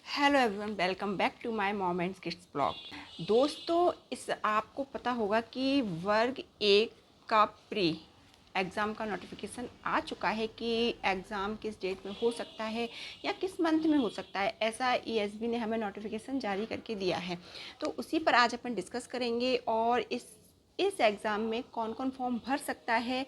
Hello everyone, welcome back to my mom and kids blog. दोस्तों, इस आपको पता होगा कि वर्ग एक का प्री एग्ज़ाम का नोटिफिकेशन आ चुका है कि एग्ज़ाम किस डेट में हो सकता है या किस मंथ में हो सकता है। ऐसा ईएसबी ने हमें नोटिफिकेशन जारी करके दिया है, तो उसी पर आज अपन डिस्कस करेंगे। और इस एग्ज़ाम में कौन कौन फॉर्म भर सकता है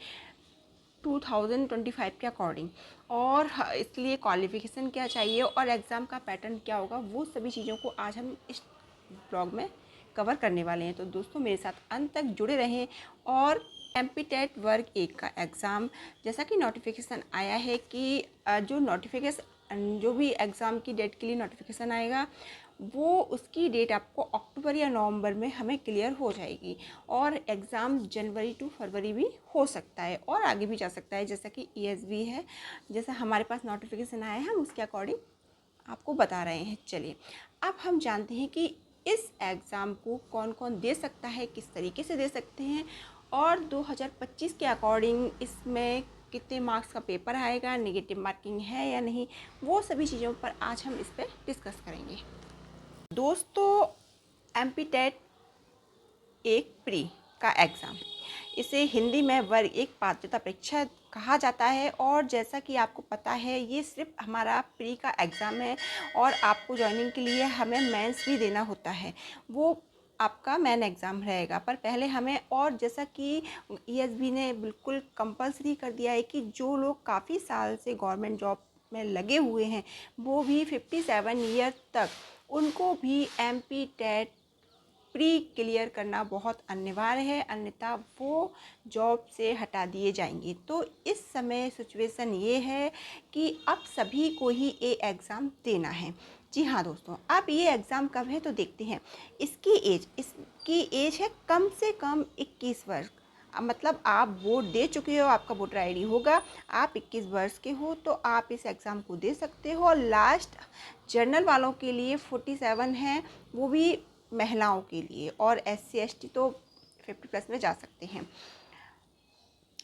2025 के अकॉर्डिंग, और इसलिए क्वालिफ़िकेशन क्या चाहिए और एग्ज़ाम का पैटर्न क्या होगा, वो सभी चीज़ों को आज हम इस ब्लॉग में कवर करने वाले हैं। तो दोस्तों, मेरे साथ अंत तक जुड़े रहें। और एमपी टेट वर्ग एक का एग्ज़ाम जैसा कि नोटिफिकेशन आया है कि जो भी एग्ज़ाम की डेट के लिए नोटिफिकेशन आएगा, वो उसकी डेट आपको अक्टूबर या नवंबर में हमें क्लियर हो जाएगी। और एग्ज़ाम जनवरी टू फरवरी भी हो सकता है और आगे भी जा सकता है, जैसा कि ईएसबी है। जैसा हमारे पास नोटिफिकेशन आया है, हम उसके अकॉर्डिंग आपको बता रहे हैं। चलिए, अब हम जानते हैं कि इस एग्ज़ाम को कौन कौन दे सकता है, किस तरीके से दे सकते हैं, और 2025 के अकॉर्डिंग इसमें कितने मार्क्स का पेपर आएगा, नेगेटिव मार्किंग है या नहीं, वो सभी चीज़ों पर आज हम इस पर डिस्कस करेंगे। दोस्तों, एमपी टेट एक प्री का एग्ज़ाम, इसे हिंदी में वर्ग एक पात्रता परीक्षा कहा जाता है। और जैसा कि आपको पता है, ये सिर्फ हमारा प्री का एग्ज़ाम है और आपको ज्वाइनिंग के लिए हमें मेंस भी देना होता है, वो आपका मेन एग्ज़ाम रहेगा। पर पहले हमें, और जैसा कि ईएसबी ने बिल्कुल कंपलसरी कर दिया है कि जो लोग काफ़ी साल से गवर्नमेंट जॉब में लगे हुए हैं, वो भी 57 ईयर तक, उनको भी एमपी टेट प्री क्लियर करना बहुत अनिवार्य है, अन्यथा वो जॉब से हटा दिए जाएंगे। तो इस समय सिचुएशन ये है कि अब सभी को ही ये एग्ज़ाम देना है। जी हाँ दोस्तों, अब ये एग्ज़ाम कब है तो देखते हैं। इसकी एज है कम से कम 21 वर्ष। मतलब आप वोट दे चुके हो, आपका वोटर आईडी होगा, आप 21 वर्ष के हो तो आप इस एग्ज़ाम को दे सकते हो। और लास्ट जनरल वालों के लिए 47 है, वो भी महिलाओं के लिए, और एससी एसटी तो 50+ में जा सकते हैं।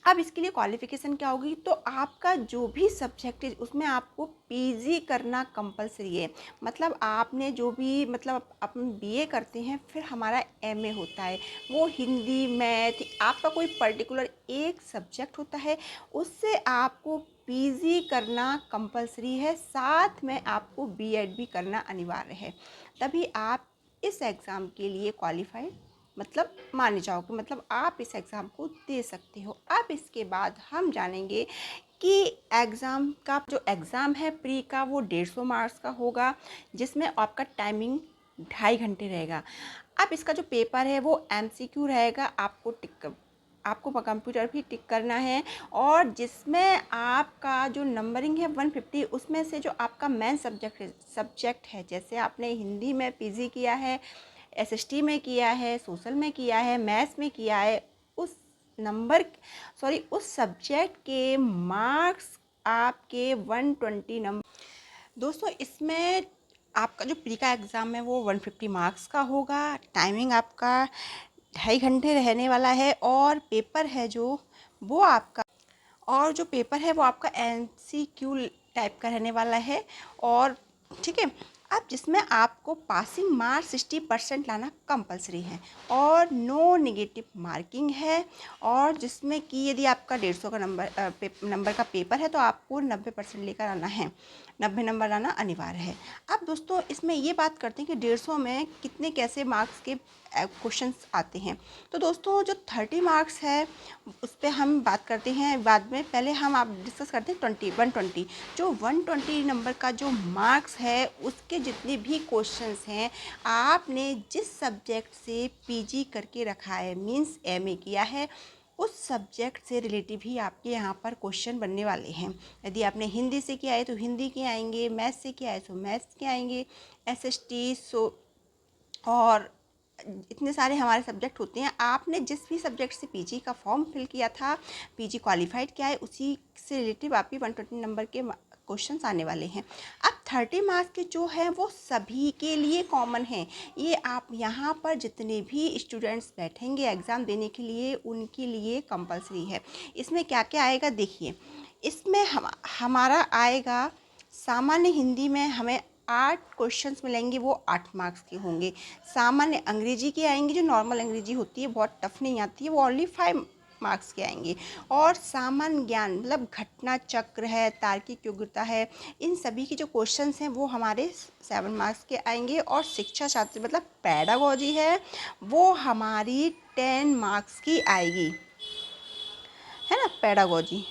अब इसके लिए क्वालिफ़िकेशन क्या होगी, तो आपका जो भी सब्जेक्ट है उसमें आपको पीजी करना कंपलसरी है। मतलब आपने जो भी, मतलब अपन बीए करते हैं, फिर हमारा एमए होता है, वो हिंदी मैथ, आपका कोई पर्टिकुलर एक सब्जेक्ट होता है, उससे आपको पीजी करना कंपलसरी है। साथ में आपको बीएड भी करना अनिवार्य है, तभी आप इस एग्ज़ाम के लिए क्वालिफाइड, मतलब माने जाओगे, मतलब आप इस एग्ज़ाम को दे सकते हो। अब इसके बाद हम जानेंगे कि एग्ज़ाम का जो एग्ज़ाम है प्री का, वो 150 मार्क्स का होगा, जिसमें आपका टाइमिंग 2.5 घंटे रहेगा। अब इसका जो पेपर है वो एमसीक्यू रहेगा, आपको कंप्यूटर भी टिक करना है। और जिसमें आपका जो नंबरिंग है 150, उसमें से जो आपका मेन सब्जेक्ट है, जैसे आपने हिंदी में पीजी किया है, एसएसटी में किया है, सोशल में किया है, मैथ्स में किया है, उस सब्जेक्ट के मार्क्स आपके 120 नंबर। दोस्तों, इसमें आपका जो प्री का एग्ज़ाम है वो 150 मार्क्स का होगा। टाइमिंग आपका 2.5 घंटे रहने वाला है। और पेपर है जो पेपर है वो आपका एमसीक्यू टाइप का रहने वाला है। और ठीक है, अब जिसमें आपको पासिंग मार्क्स 60% लाना कंपलसरी है और नो नेगेटिव मार्किंग है। और जिसमें कि यदि आपका 150 का नंबर का पेपर है तो आपको 90% लेकर आना है, 90 नंबर लाना अनिवार्य है। अब दोस्तों, इसमें ये बात करते हैं कि 150 में कितने कैसे मार्क्स के क्वेश्चंस आते हैं। तो दोस्तों, जो 30 मार्क्स है उस पर हम बात करते हैं बाद में। पहले हम आप डिस्कस करते हैं 120। जो 120 नंबर का जो मार्क्स है, उसके जितने भी क्वेश्चंस हैं, आपने जिस सब्जेक्ट से पीजी करके रखा है, मींस एमए किया है, उस सब्जेक्ट से रिलेटिव ही आपके यहाँ पर क्वेश्चन बनने वाले हैं। यदि आपने हिंदी से किया है तो हिंदी के आएंगे, मैथ्स से किया है तो मैथ्स के आएंगे, एसएसटी और इतने सारे हमारे सब्जेक्ट होते हैं। आपने जिस भी सब्जेक्ट से पीजी का फॉर्म फिल किया था, पीजी क्वालिफाइड किया है, उसी से रिलेटिव आपकी 120 नंबर के क्वेश्चंस आने वाले हैं। अब 30 मार्क्स के जो हैं वो सभी के लिए कॉमन हैं। ये आप यहाँ पर जितने भी स्टूडेंट्स बैठेंगे एग्ज़ाम देने के लिए, उनके लिए कंपलसरी है। इसमें क्या क्या आएगा देखिए। इसमें हमारा आएगा, सामान्य हिंदी में हमें 8 क्वेश्चंस मिलेंगे, वो 8 मार्क्स के होंगे। सामान्य अंग्रेजी के आएंगे, जो नॉर्मल अंग्रेजी होती है, बहुत टफ नहीं आती है, वो ओनली 5 मार्क्स के आएंगे। और सामान्य ज्ञान मतलब घटना चक्र है, तार्किक योग्यता है, इन सभी के जो क्वेश्चंस हैं वो हमारे 7 मार्क्स के आएंगे। और शिक्षा शास्त्र मतलब पैडागोजी है, वो हमारी 10 मार्क्स की आएगी, है ना, पैडागोजी।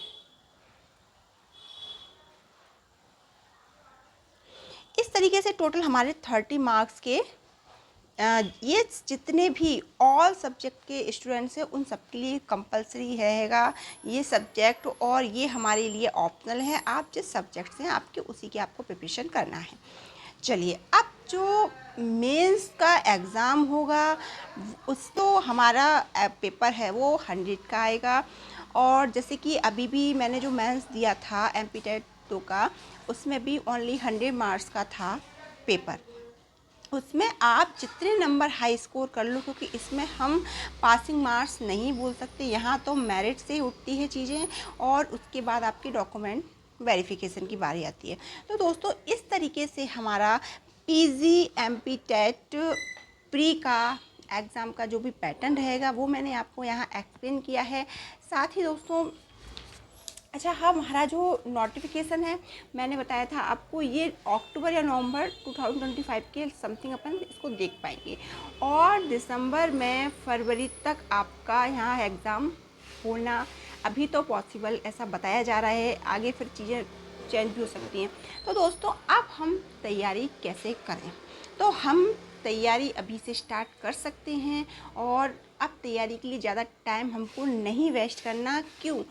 इस तरीके से टोटल हमारे 30 मार्क्स के ये जितने भी ऑल सब्जेक्ट के स्टूडेंट्स हैं उन सबके लिए कंपलसरी रहेगा ये सब्जेक्ट, और ये हमारे लिए ऑप्शनल है। आप जिस सब्जेक्ट से हैं आपके उसी की आपको प्रिपरेशन करना है। चलिए, अब जो मेंस का एग्ज़ाम होगा उस तो हमारा पेपर है वो 100 का आएगा। और जैसे कि अभी भी मैंने जो मेंस दिया था एमपी टेट 2 का, उसमें भी ओनली 100 मार्क्स का था पेपर। उसमें आप जितने नंबर हाई स्कोर कर लो, क्योंकि इसमें हम पासिंग मार्क्स नहीं बोल सकते, यहाँ तो मेरिट से उठती है चीज़ें, और उसके बाद आपकी डॉक्यूमेंट वेरिफिकेशन की बारी आती है। तो दोस्तों, इस तरीके से हमारा पीजी एमपी टेट प्री का एग्ज़ाम का जो भी पैटर्न रहेगा वो मैंने आपको यहाँ एक्सप्लेन किया है। साथ ही दोस्तों, अच्छा, हमारा जो नोटिफिकेशन है मैंने बताया था आपको, ये अक्टूबर या नवंबर 2025 के समथिंग अपन इसको देख पाएंगे, और दिसंबर में फरवरी तक आपका यहाँ एग्ज़ाम होना अभी तो पॉसिबल ऐसा बताया जा रहा है, आगे फिर चीज़ें चेंज भी हो सकती हैं। तो दोस्तों, अब हम तैयारी कैसे करें? तो हम तैयारी अभी से स्टार्ट कर सकते हैं, और अब तैयारी के लिए ज़्यादा टाइम हमको नहीं वेस्ट करना। क्यों?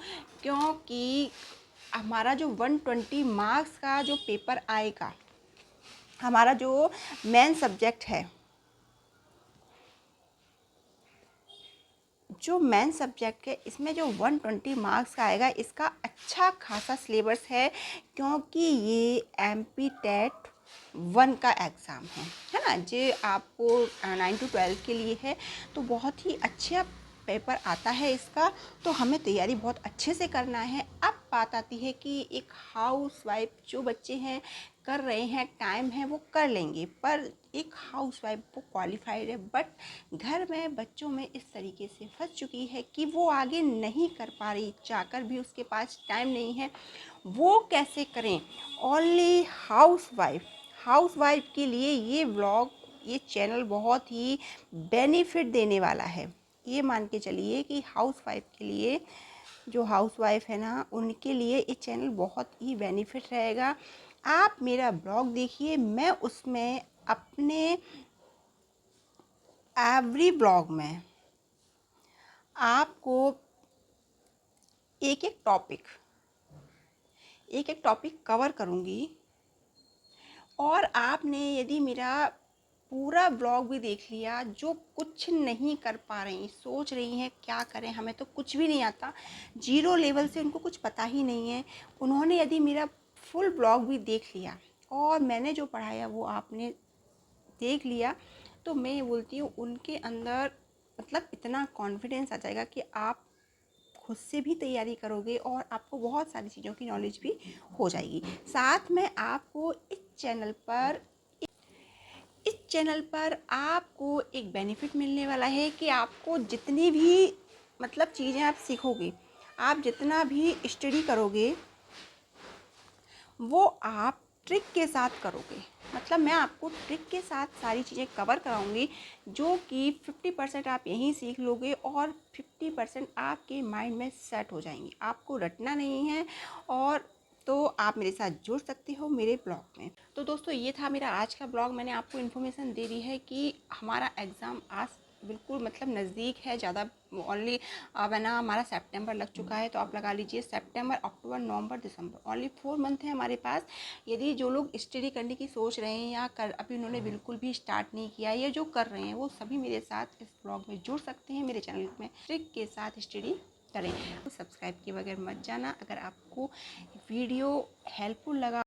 क्योंकि हमारा जो 120 मार्क्स का जो पेपर आएगा, हमारा जो मेन सब्जेक्ट है, जो मेन सब्जेक्ट है, इसमें जो 120 मार्क्स का आएगा, इसका अच्छा खासा सिलेबस है, क्योंकि ये एमपी टेट 1 का एग्ज़ाम है ना, जो आपको 9 to 12 के लिए है। तो बहुत ही अच्छा पेपर आता है इसका, तो हमें तैयारी बहुत अच्छे से करना है। अब बात आती है कि एक हाउस वाइफ जो बच्चे हैं कर रहे हैं, टाइम है वो कर लेंगे, पर एक हाउस वाइफ वो क्वालिफाइड है बट घर में बच्चों में इस तरीके से फंस चुकी है कि वो आगे नहीं कर पा रही, चाहकर भी उसके पास टाइम नहीं है, वो कैसे करें? ओनली हाउस वाइफ के लिए ये व्लॉग, ये चैनल बहुत ही बेनिफिट देने वाला है। ये मान के चलिए कि हाउस वाइफ के लिए, जो हाउस वाइफ है ना, उनके लिए ये चैनल बहुत ही बेनिफिट रहेगा। आप मेरा ब्लॉग देखिए, मैं उसमें अपने एवरी ब्लॉग में आपको एक एक टॉपिक कवर करूँगी। और आपने यदि मेरा पूरा ब्लॉग भी देख लिया, जो कुछ नहीं कर पा रही, सोच रही हैं क्या करें, हमें तो कुछ भी नहीं आता, जीरो लेवल से उनको कुछ पता ही नहीं है, उन्होंने यदि मेरा फुल ब्लॉग भी देख लिया और मैंने जो पढ़ाया वो आपने देख लिया, तो मैं ये बोलती हूँ उनके अंदर मतलब इतना कॉन्फिडेंस आ जाएगा कि आप खुद से भी तैयारी करोगे और आपको बहुत सारी चीज़ों की नॉलेज भी हो जाएगी। साथ में आपको इस चैनल पर आपको एक बेनिफिट मिलने वाला है कि आपको जितनी भी मतलब चीज़ें आप सीखोगे, आप जितना भी स्टडी करोगे, वो आप ट्रिक के साथ करोगे। मतलब मैं आपको ट्रिक के साथ सारी चीज़ें कवर कराऊंगी, जो कि 50% आप यहीं सीख लोगे और 50% आपके माइंड में सेट हो जाएंगी, आपको रटना नहीं है। और तो आप मेरे साथ जुड़ सकते हो मेरे ब्लॉग में। तो दोस्तों, ये था मेरा आज का ब्लॉग। मैंने आपको इन्फॉर्मेशन दे दी है कि हमारा एग्ज़ाम आज बिल्कुल मतलब नज़दीक है, ज़्यादा ओनली अब है ना, हमारा सितंबर लग चुका है, तो आप लगा लीजिए सितंबर, अक्टूबर, नवंबर, दिसंबर, ओनली 4 मंथ है हमारे पास। यदि जो लोग स्टडी करने की सोच रहे हैं या अभी उन्होंने बिल्कुल भी स्टार्ट नहीं किया, या जो कर रहे हैं, वो सभी मेरे साथ इस ब्लॉग में जुड़ सकते हैं। मेरे चैनल में ट्रिक के साथ स्टडी करें। तो सब्सक्राइब किए बगैर मत जाना। अगर आपको वीडियो हेल्पफुल लगा